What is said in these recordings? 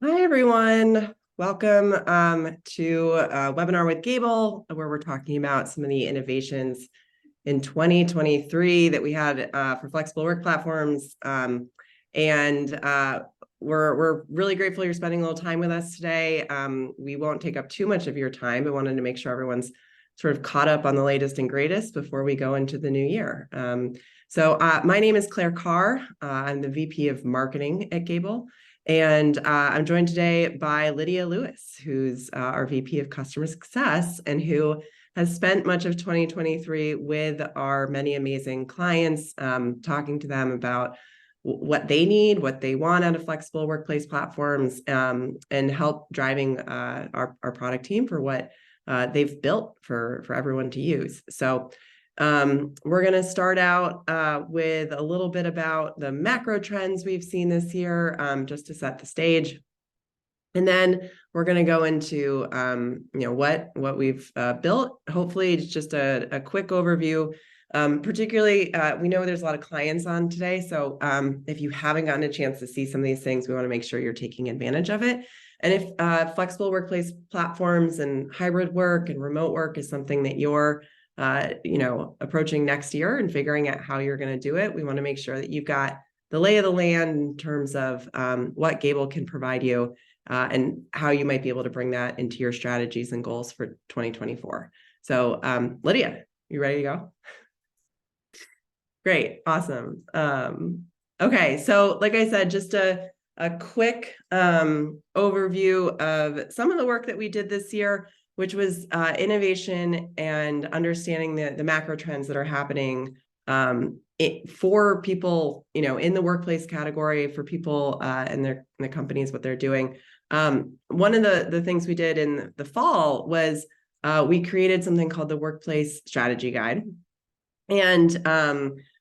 Hi, everyone. Welcome to a webinar with Gable, where we're talking about some of the innovations in 2023 that we had for flexible work platforms. And we're really grateful you're spending a little time with us today. We won't take up too much of your time, but wanted to make sure everyone's sort of caught up on the latest and greatest before we go into the new year. So my name is Clare Carr. I'm the VP of Marketing at Gable. And I'm joined today by Lydia Lewis, who's our VP of Customer Success and who has spent much of 2023 with our many amazing clients, talking to them about what they need, what they want out of flexible workplace platforms, and help driving our product team for what they've built for everyone to use. So we're going to start out with a little bit about the macro trends we've seen this year, just to set the stage. And then we're going to go into what we've built. Hopefully, it's just a quick overview. Particularly, we know there's a lot of clients on today, so if you haven't gotten a chance to see some of these things, we want to make sure you're taking advantage of it. And if flexible workplace platforms and hybrid work and remote work is something that you're approaching next year and figuring out how you're going to do it, we want to make sure that you've got the lay of the land in terms of what Gable can provide you and how you might be able to bring that into your strategies and goals for 2024. So Lydia, you ready to go? Great, awesome. Okay, so like I said, just a quick overview of some of the work that we did this year, which was innovation and understanding the macro trends that are happening for people, in the workplace category, for people and the companies, what they're doing. One of the things we did in the fall was we created something called the Workplace Strategy Guide. And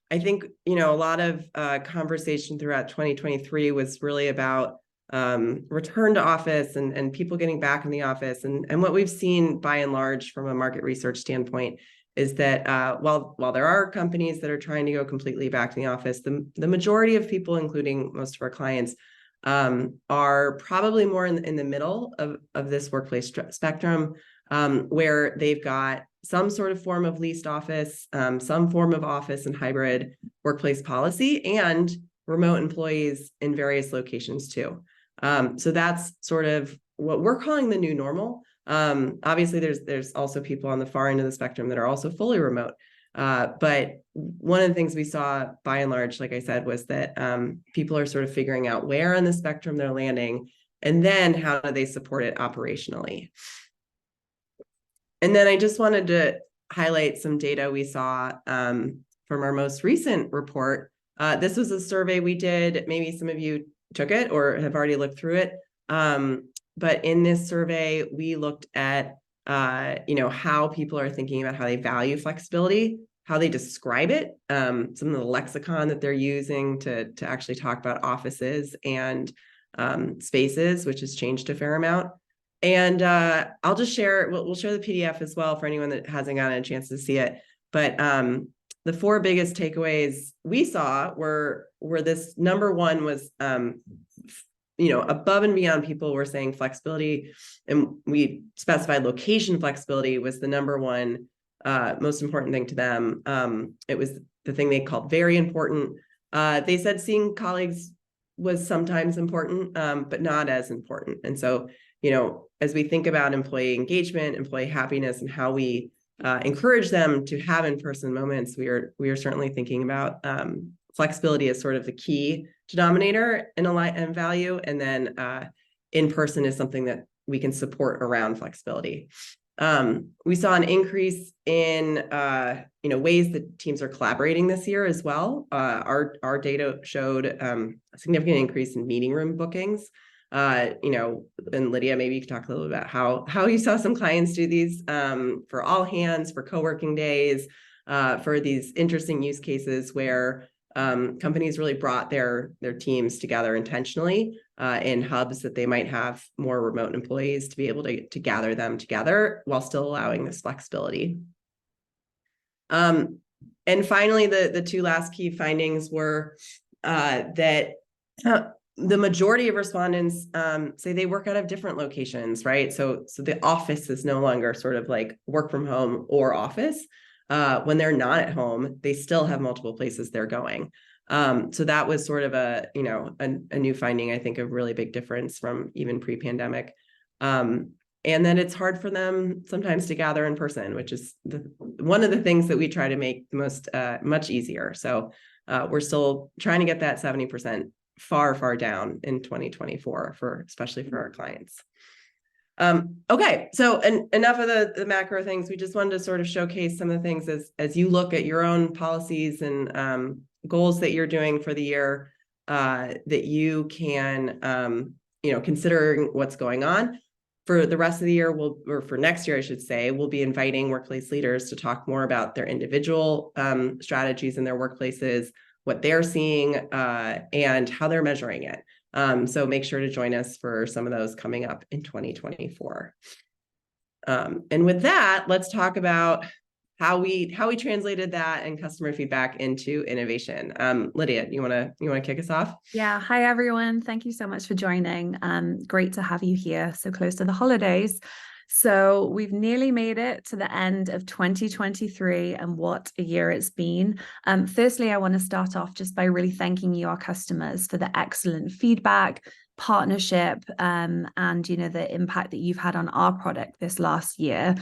I think, a lot of conversation throughout 2023 was really about return to office and people getting back in the office. And what we've seen by and large from a market research standpoint is that while there are companies that are trying to go completely back to the office, the majority of people, including most of our clients, are probably more in the middle of this workplace spectrum, where they've got some sort of form of leased office, some form of office and hybrid workplace policy, and remote employees in various locations too. So that's sort of what we're calling the new normal. Obviously, there's also people on the far end of the spectrum that are also fully remote. But one of the things we saw by and large, like I said, was that people are sort of figuring out where on the spectrum they're landing, and then how do they support it operationally. And then I just wanted to highlight some data we saw from our most recent report. This was a survey we did. Maybe some of you took it or have already looked through it. But in this survey, we looked at how people are thinking about how they value flexibility, how they describe it, some of the lexicon that they're using to actually talk about offices and spaces, which has changed a fair amount. And I'll just share, we'll share the PDF as well for anyone that hasn't gotten a chance to see it. But the four biggest takeaways we saw were this number one was, above and beyond, people were saying flexibility, and we specified location flexibility was the number one most important thing to them. It was the thing they called very important. They said seeing colleagues was sometimes important, but not as important. And so, as we think about employee engagement, employee happiness, and how we encourage them to have in-person moments, we are certainly thinking about flexibility as sort of the key denominator in value, and then in-person is something that we can support around flexibility. We saw an increase in ways that teams are collaborating this year as well. Our data showed a significant increase in meeting room bookings. And Lydia, maybe you could talk a little about how you saw some clients do these for all hands, for co-working days, for these interesting use cases where companies really brought their teams together intentionally in hubs that they might have more remote employees to be able to gather them together while still allowing this flexibility. And finally, the two last key findings were that the majority of respondents say they work out of different locations, right? So the office is no longer sort of like work from home or office. When they're not at home, they still have multiple places they're going. So that was sort of a new finding, I think, a really big difference from even pre-pandemic. And then it's hard for them sometimes to gather in person, which is one of the things that we try to make the most much easier. So we're still trying to get that 70% far down in 2024 especially for our clients. Okay, so enough of the macro things. We just wanted to sort of showcase some of the things as you look at your own policies and goals that you're doing for the year, that you can considering what's going on. For the rest of the year, or for next year, I should say, we'll be inviting workplace leaders to talk more about their individual strategies in their workplaces, what they're seeing, and how they're measuring it. So make sure to join us for some of those coming up in 2024. And with that, let's talk about how we translated that and customer feedback into innovation. Lydia, you wanna kick us off? Yeah. Hi, everyone. Thank you so much for joining. Great to have you here so close to the holidays. So we've nearly made it to the end of 2023, and what a year it's been. Firstly, I want to start off just by really thanking you, our customers, for the excellent feedback, partnership, and the impact that you've had on our product this last year.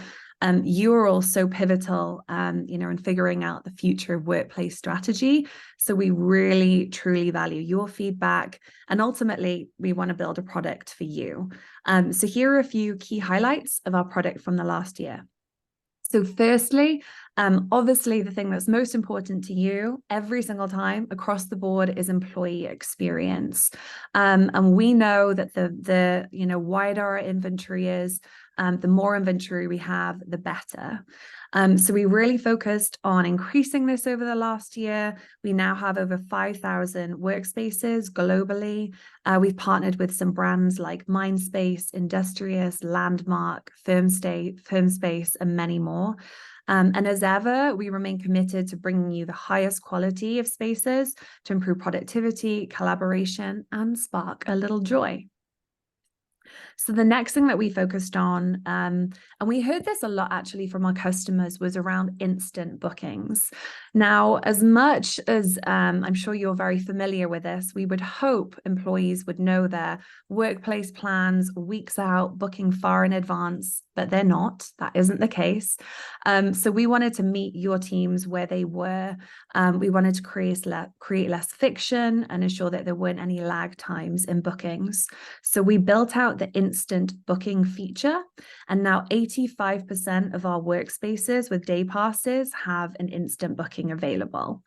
You are all so pivotal, in figuring out the future of workplace strategy. So we really, truly value your feedback. And ultimately, we want to build a product for you. So here are a few key highlights of our product from the last year. So firstly, obviously, the thing that's most important to you every single time across the board is employee experience. And we know that the wider our inventory is, the more inventory we have, the better. So we really focused on increasing this over the last year. We now have over 5,000 workspaces globally. We've partnered with some brands like Mindspace, Industrious, Landmark, Firmspace, and many more. And as ever, we remain committed to bringing you the highest quality of spaces to improve productivity, collaboration, and spark a little joy. So the next thing that we focused on, and we heard this a lot actually from our customers, was around instant bookings. Now, as much as I'm sure you're very familiar with this, we would hope employees would know their workplace plans weeks out, booking far in advance, but they're not. That isn't the case. So we wanted to meet your teams where they were. We wanted to create less friction and ensure that there weren't any lag times in bookings. So we built out the instant booking feature, and now 85% of our workspaces with day passes have an instant booking available.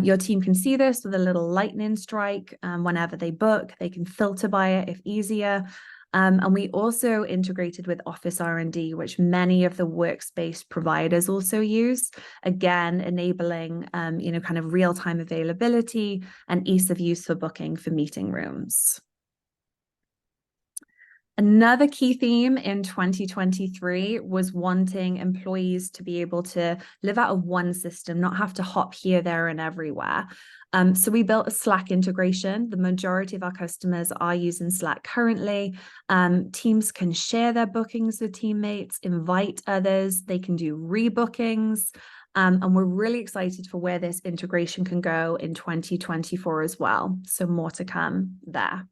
Your team can see this with a little lightning strike. Whenever they book, they can filter by it if easier. And we also integrated with Office R&D, which many of the workspace providers also use, again, enabling, kind of real-time availability and ease of use for booking for meeting rooms. Another key theme in 2023 was wanting employees to be able to live out of one system, not have to hop here, there, and everywhere. So we built a Slack integration. The majority of our customers are using Slack currently. Teams can share their bookings with teammates, invite others. They can do rebookings. And we're really excited for where this integration can go in 2024 as well. So more to come there.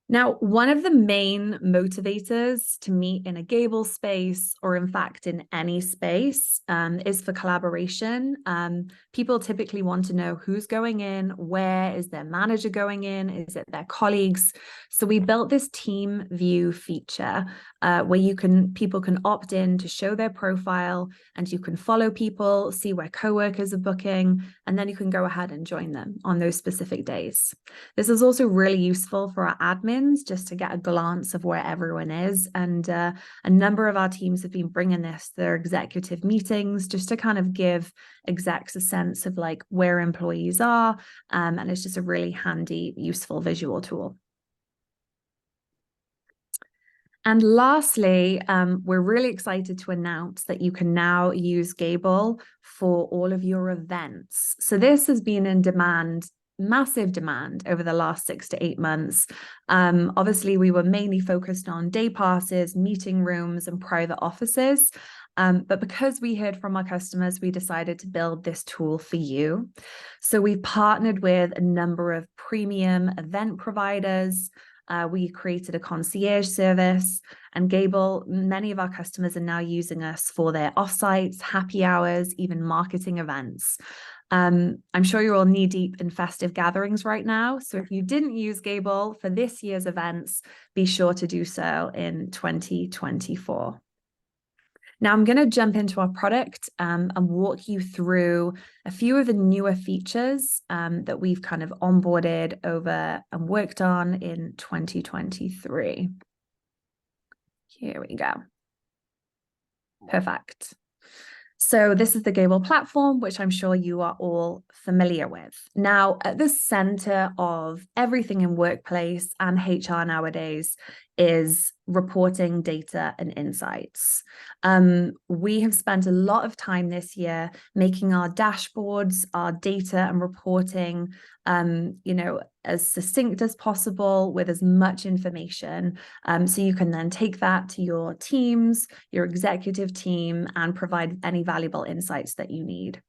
Now, one of the main motivators to meet in a Gable space, or in fact in any space, is for collaboration. People typically want to know who's going in, where is their manager going in, is it their colleagues? So we built this team view feature where people can opt in to show their profile, and you can follow people, see where coworkers are booking, and then you can go ahead and join them on those specific days. This is also really useful for our admins, just to get a glance of where everyone is. And a number of our teams have been bringing this to their executive meetings, just to kind of give execs a sense of like where employees are. And it's just a really handy, useful visual tool. And lastly, we're really excited to announce that you can now use Gable for all of your events. So this has been in demand massive demand over the last 6 to 8 months. Obviously, we were mainly focused on day passes, meeting rooms, and private offices. But because we heard from our customers, we decided to build this tool for you. So we've partnered with a number of premium event providers. We created a concierge service, and Gable, many of our customers are now using us for their offsites, happy hours, even marketing events. I'm sure you're all knee deep in festive gatherings right now. So if you didn't use Gable for this year's events, be sure to do so in 2024. Now I'm going to jump into our product and walk you through a few of the newer features that we've kind of onboarded over and worked on in 2023. Here we go. Perfect. So this is the Gable platform, which I'm sure you are all familiar with. Now, at the center of everything in workplace and HR nowadays is reporting data and insights. We have spent a lot of time this year making our dashboards, our data and reporting, as succinct as possible with as much information. So you can then take that to your teams, your executive team, and provide any valuable insights that you need.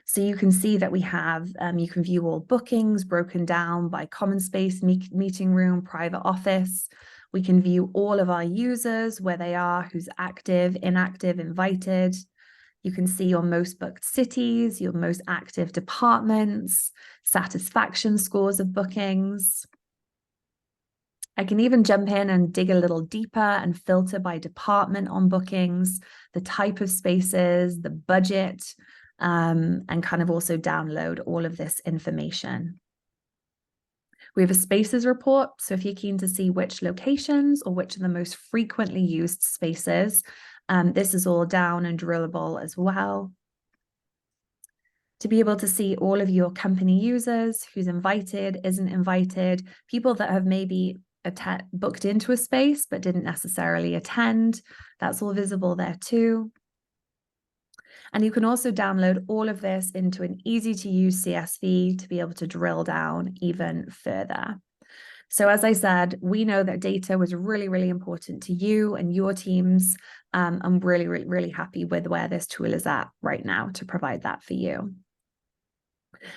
So you can see that we have, you can view all bookings broken down by common space, meeting room, private office. We can view all of our users, where they are, who's active, inactive, invited. You can see your most booked cities, your most active departments, satisfaction scores of bookings. I can even jump in and dig a little deeper and filter by department on bookings, the type of spaces, the budget, and kind of also download all of this information. We have a spaces report. So if you're keen to see which locations or which are the most frequently used spaces, this is all down and drillable as well. To be able to see all of your company users, who's invited, isn't invited, people that have maybe booked into a space but didn't necessarily attend, that's all visible there too. And you can also download all of this into an easy to use CSV to be able to drill down even further. So as I said, we know that data was really, really important to you and your teams. I'm really, really, really happy with where this tool is at right now to provide that for you.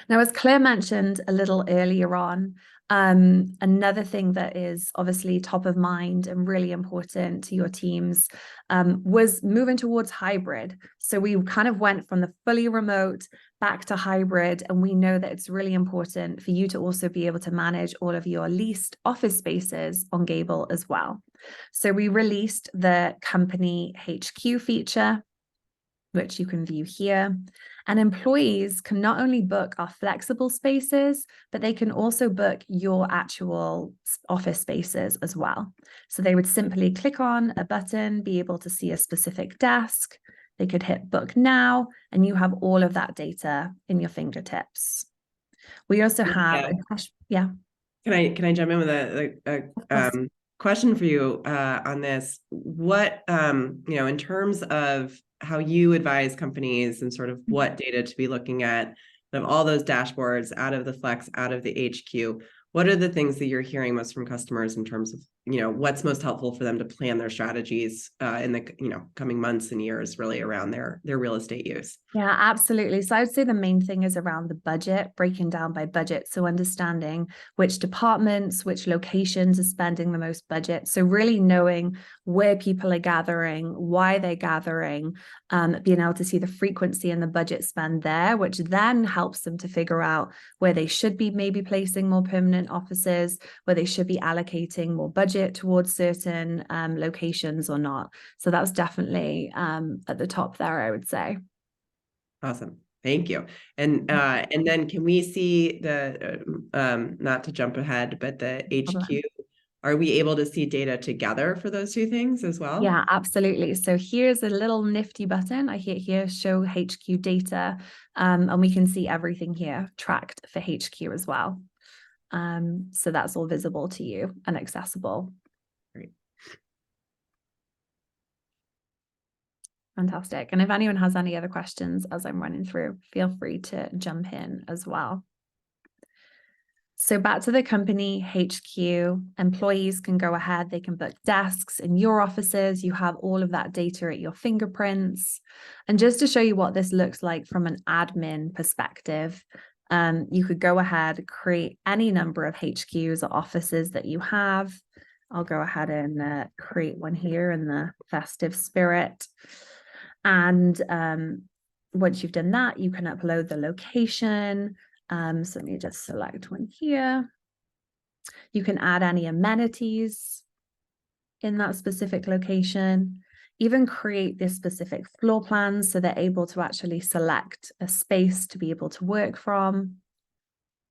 Now, as Claire mentioned a little earlier on, another thing that is obviously top of mind and really important to your teams was moving towards hybrid. So we kind of went from the fully remote back to hybrid, and we know that it's really important for you to also be able to manage all of your leased office spaces on Gable as well. So we released the company HQ feature, which you can view here. And employees can not only book our flexible spaces, but they can also book your actual office spaces as well. So they would simply click on a button, be able to see a specific desk. They could hit book now, and you have all of that data in your fingertips. We also have a question. Yeah. Can I jump in with a question for you on this? What in terms of how you advise companies and sort of what data to be looking at, of all those dashboards out of the Flex, out of the HQ, what are the things that you're hearing most from customers in terms of what's most helpful for them to plan their strategies in the coming months and years, really around their real estate use? Yeah, absolutely. So I would say the main thing is around the budget, breaking down by budget. So understanding which departments, which locations are spending the most budget. So really knowing where people are gathering, why they're gathering, being able to see the frequency and the budget spend there, which then helps them to figure out where they should be maybe placing more permanent offices, where they should be allocating more budget towards certain locations or not. So that's definitely at the top there, I would say. Awesome. Thank you. And then can we see the, not to jump ahead, but the HQ, are we able to see data together for those two things as well? Yeah, absolutely. So here's a little nifty button. I hit here, show HQ data, and we can see everything here tracked for HQ as well. So that's all visible to you and accessible. Great. Fantastic. And if anyone has any other questions as I'm running through, feel free to jump in as well. So back to the company HQ, employees can go ahead, they can book desks in your offices. You have all of that data at your fingerprints. And just to show you what this looks like from an admin perspective, you could go ahead, create any number of HQs or offices that you have. I'll go ahead and create one here in the festive spirit. And once you've done that, you can upload the location. So let me just select one here. You can add any amenities in that specific location, even create this specific floor plans so they're able to actually select a space to be able to work from.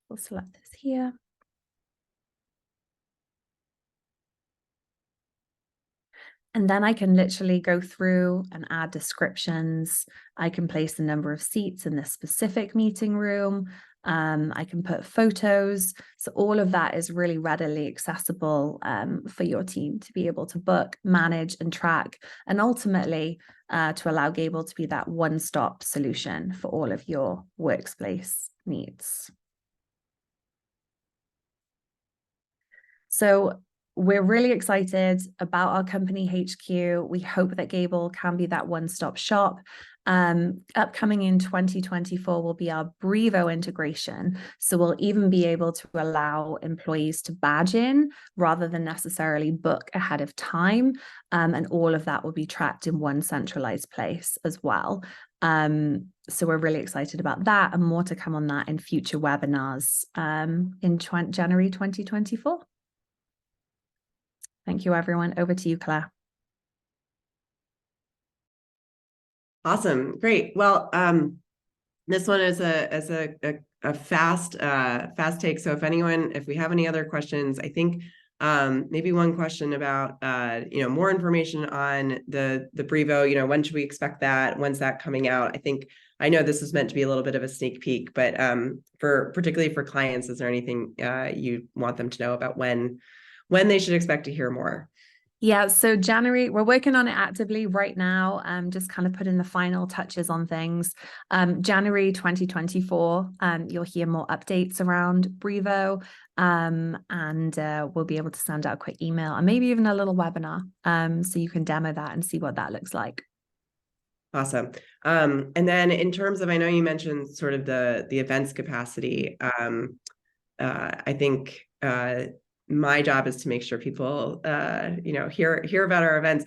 We'll select this here. And then I can literally go through and add descriptions. I can place the number of seats in this specific meeting room. I can put photos. So all of that is really readily accessible for your team to be able to book, manage, and track, and ultimately to allow Gable to be that one-stop solution for all of your workspace needs. So we're really excited about our company HQ. We hope that Gable can be that one-stop shop. Upcoming in 2024 will be our Brevo integration. So we'll even be able to allow employees to badge in rather than necessarily book ahead of time. And all of that will be tracked in one centralized place as well. So we're really excited about that, and more to come on that in future webinars in January 2024. Thank you, everyone. Over to you, Claire. Awesome. Great. Well, this one is a fast take. So if we have any other questions, I think maybe one question about more information on the Brevo, when should we expect that? When's that coming out? I know this is meant to be a little bit of a sneak peek, but particularly for clients, is there anything you want them to know about when they should expect to hear more? Yeah, so January, we're working on it actively right now, just kind of putting the final touches on things. January 2024, you'll hear more updates around Brevo, and we'll be able to send out a quick email and maybe even a little webinar, so you can demo that and see what that looks like. Awesome. And then in terms of, I know you mentioned sort of the events capacity. I think my job is to make sure people, hear about our events.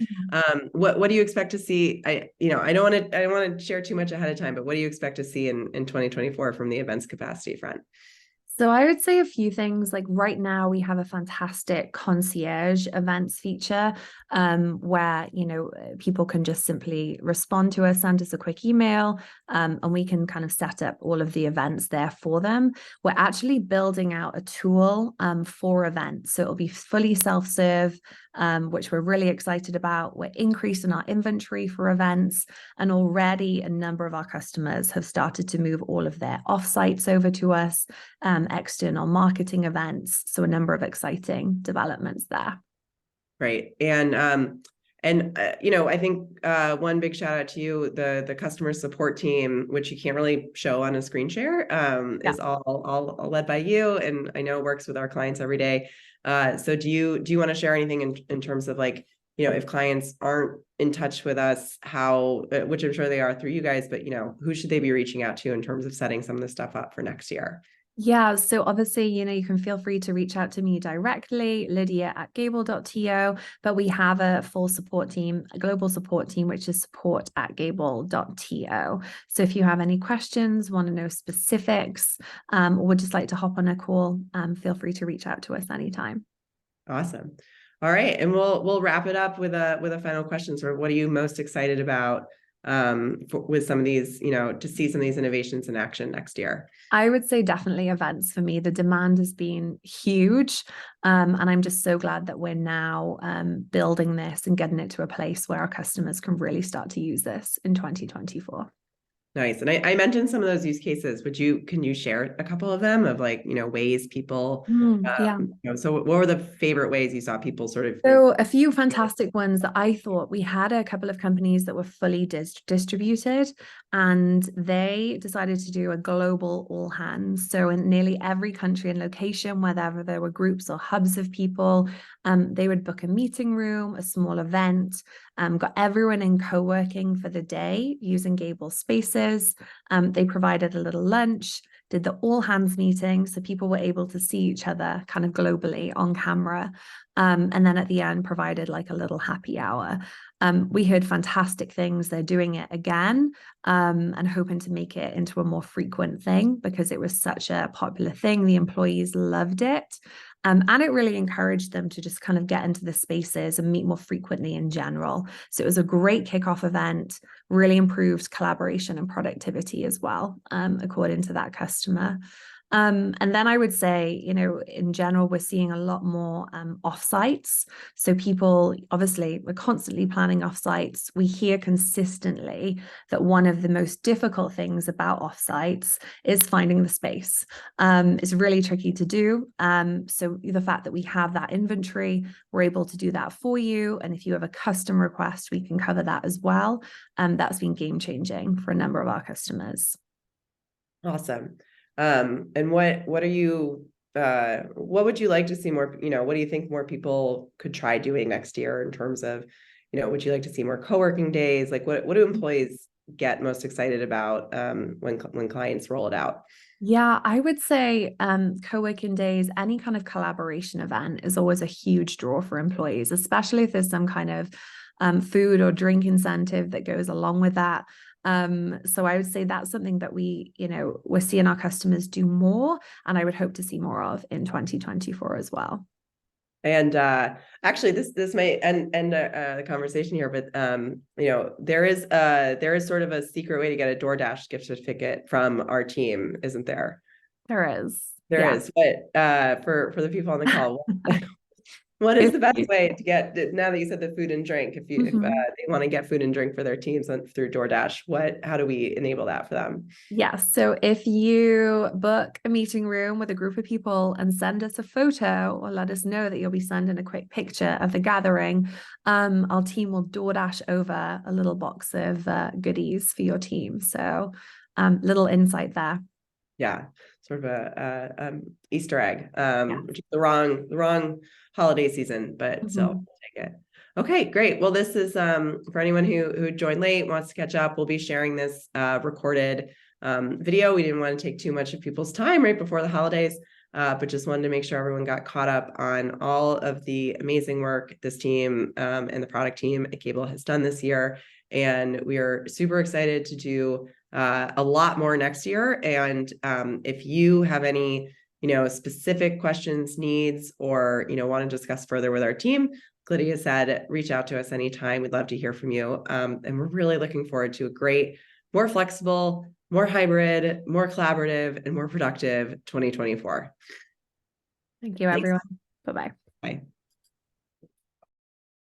What do you expect to see? I don't want to share too much ahead of time, but what do you expect to see in 2024 from the events capacity front? So I would say a few things. Like right now, we have a fantastic concierge events feature where, people can just simply respond to us, send us a quick email, and we can kind of set up all of the events there for them. We're actually building out a tool for events. So it'll be fully self-serve, which we're really excited about. We're increasing our inventory for events, and already a number of our customers have started to move all of their offsites over to us. External marketing events. So a number of exciting developments there. Great. And I think one big shout out to you, the customer support team, which you can't really show on a screen share, is all led by you, and I know works with our clients every day. So do you want to share anything in terms of if clients aren't in touch with us, how, which I'm sure they are through you guys, but who should they be reaching out to in terms of setting some of this stuff up for next year? Yeah, so obviously, you can feel free to reach out to me directly, lydia@gable.to, but we have a full support team, a global support team, which is support@gable.to. So if you have any questions, want to know specifics, or would just like to hop on a call, feel free to reach out to us anytime. Awesome. All right. And we'll wrap it up with a final question. So what are you most excited about with some of these, to see some of these innovations in action next year? I would say definitely events for me. The demand has been huge. And I'm just so glad that we're now building this and getting it to a place where our customers can really start to use this in 2024. Nice. And I mentioned some of those use cases. Can you share a couple of them of like, ways people, Yeah. so what were the favorite ways you saw people sort of? So a few fantastic ones that I thought. We had a couple of companies that were fully distributed, and they decided to do a global all hands. So in nearly every country and location, wherever there were groups or hubs of people, they would book a meeting room, a small event, got everyone in co-working for the day using Gable spaces. They provided a little lunch, did the all hands meeting, so people were able to see each other kind of globally on camera. And then at the end provided like a little happy hour. We heard fantastic things. They're doing it again, and hoping to make it into a more frequent thing because it was such a popular thing. The employees loved it. And it really encouraged them to just kind of get into the spaces and meet more frequently in general. So it was a great kickoff event, really improved collaboration and productivity as well, according to that customer. And then I would say, in general, we're seeing a lot more offsites. So people, obviously, we're constantly planning offsites. We hear consistently that one of the most difficult things about offsites is finding the space. It's really tricky to do. So the fact that we have that inventory, we're able to do that for you. And if you have a custom request, we can cover that as well. That's been game changing for a number of our customers. Awesome. And what are you, what would you like to see more, what do you think more people could try doing next year in terms of, would you like to see more co-working days? Like what do employees get most excited about, when clients roll it out? Yeah, I would say co-working days, any kind of collaboration event is always a huge draw for employees, especially if there's some kind of food or drink incentive that goes along with that. So I would say that's something that we're seeing our customers do more, and I would hope to see more of in 2024 as well. And actually, this may end the conversation here, but there is sort of a secret way to get a DoorDash gift certificate from our team, isn't there? There is. There Yeah. is, but for the people on the call, what is If the best you, way to get, now that you said the food and drink, if they want to get food and drink for their teams through DoorDash, how do we enable that for them? Yes. So if you book a meeting room with a group of people and send us a photo or let us know that you'll be sending a quick picture of the gathering, our team will DoorDash over a little box of goodies for your team. So little insight there. Yeah, sort of a Easter egg, Yeah. which is the wrong holiday season, but still take it. Okay, great. Well, this is for anyone who joined late, wants to catch up. We'll be sharing this recorded video. We didn't want to take too much of people's time right before the holidays, but just wanted to make sure everyone got caught up on all of the amazing work this team and the product team at Gable has done this year. And we are super excited to do a lot more next year. And if you have any, specific questions, needs, or, want to discuss further with our team, Lydia said, reach out to us anytime. We'd love to hear from you. And we're really looking forward to a great, more flexible, more hybrid, more collaborative, and more productive 2024. Thank you, Thanks. everyone. Bye-bye. Bye.